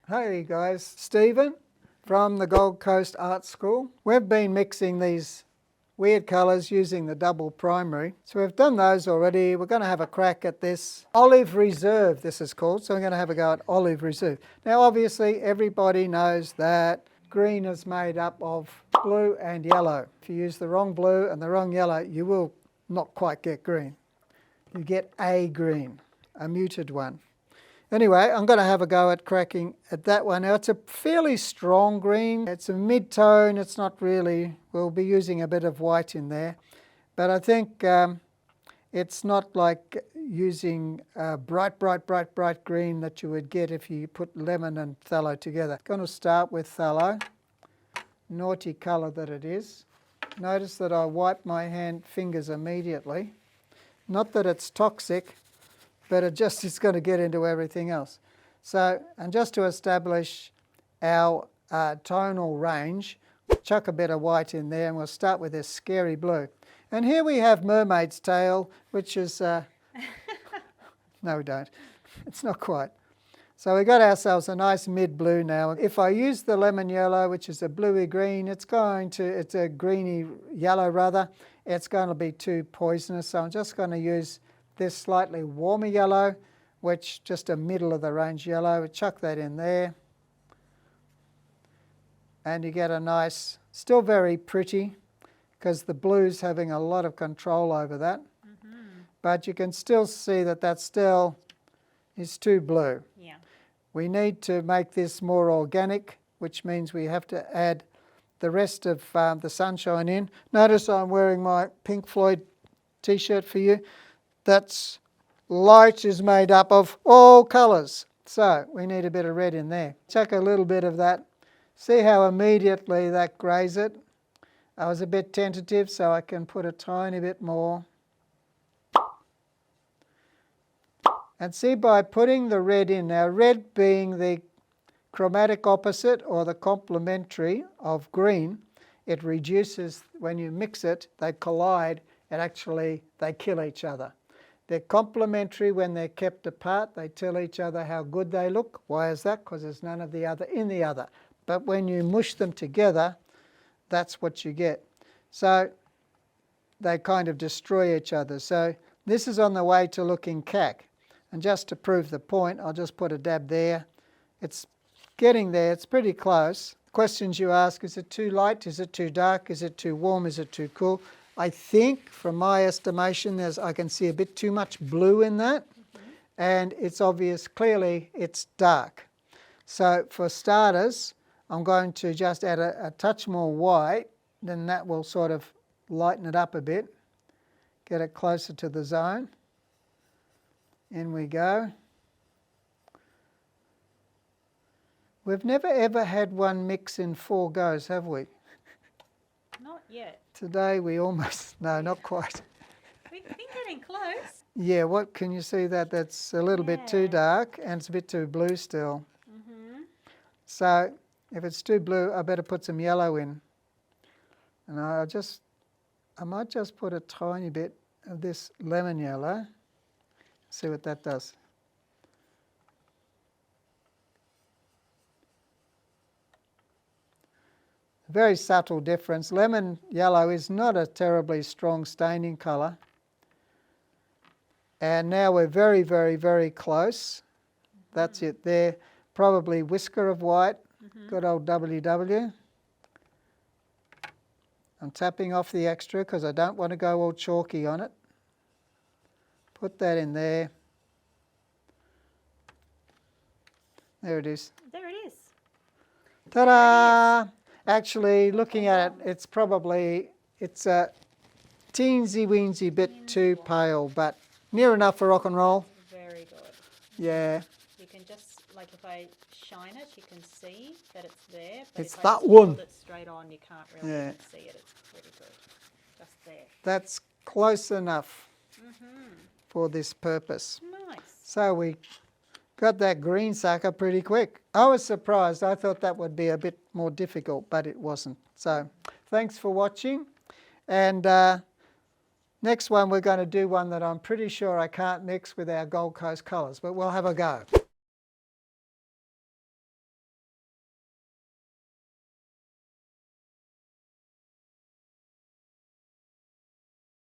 Hey guys, Stephen from the Gold Coast Art School. We've been mixing these weird colours using the double primary. So we've done those already. We're going to have a crack at this. Olive Reserve, this is called. So we're going to have a go at Olive Reserve. Now obviously everybody knows that green is made up of blue and yellow. If you use the wrong blue and the wrong yellow, you will not quite get green. You get a green, a muted one. Anyway, I'm going to have a go at cracking at that one. Now, it's a fairly strong green. It's a mid-tone. It's not really, we'll be using a bit of white in there. But I think it's not like using bright green that you would get if you put lemon and phthalo together. I'm going to start with phthalo. Naughty colour that it is. Notice that I wipe my fingers immediately. Not that it's toxic, but it just is going to get into everything else. So, and just to establish our tonal range, chuck a bit of white in there and we'll start with this scary blue. And here we have mermaid's tail, which is, no we don't, it's not quite. So we got ourselves a nice mid-blue now. If I use the lemon yellow, which is a bluey green, it's a greeny yellow rather, it's going to be too poisonous. So I'm just going to use this slightly warmer yellow, which just a middle of the range yellow. Chuck that in there. And you get a nice, still very pretty, because the blue's having a lot of control over that. Mm-hmm. But you can still see that that still is too blue. Yeah. We need to make this more organic, which means we have to add the rest of the sunshine in. Notice I'm wearing my Pink Floyd t-shirt for you. That's light is made up of all colours. So we need a bit of red in there. Chuck a little bit of that. See how immediately that greys it? I was a bit tentative, so I can put a tiny bit more. And see, by putting the red in, now red being the chromatic opposite or the complementary of green, it reduces, when you mix it, they collide, and actually they kill each other. They're complementary when they're kept apart. They tell each other how good they look. Why is that? Because there's none of the other in the other. But when you mush them together, that's what you get. So they kind of destroy each other. So this is on the way to looking cack. And just to prove the point, I'll just put a dab there. It's getting there. It's pretty close. Questions you ask, is it too light? Is it too dark? Is it too warm? Is it too cool? I think, from my estimation, I can see a bit too much blue in that. Mm-hmm. And it's obvious, clearly, it's dark. So for starters, I'm going to just add a touch more white, then that will sort of lighten it up a bit, get it closer to the zone. In we go. We've never ever had one mix in 4 goes, have we? Not yet. Today we almost, no, not quite. We've been getting close. Yeah, what can you see that? That's a little bit too dark and it's a bit too blue still. Mm-hmm. So if it's too blue, I better put some yellow in. And I might just put a tiny bit of this lemon yellow. See what that does. Very subtle difference. Lemon yellow is not a terribly strong staining colour. And now we're very, very, very close. That's it there. Probably whisker of white. Good old WW. I'm tapping off the extra because I don't want to go all chalky on it. Put that in there. There it is. There it is. Ta-da! Actually, looking at it, it's a teensy-weensy bit too pale, but near enough for rock and roll. Very good. Yeah. You can just, like if I shine it, you can see that it's there. But it's if that I one. hold it straight on, you can't really see it. It's pretty good. Just there. That's close enough for this purpose. Nice. So we got that green sucker pretty quick. I was surprised. I thought that would be a bit more difficult, but it wasn't. So thanks for watching. And next one, we're going to do one that I'm pretty sure I can't mix with our Gold Coast colours, but we'll have a go.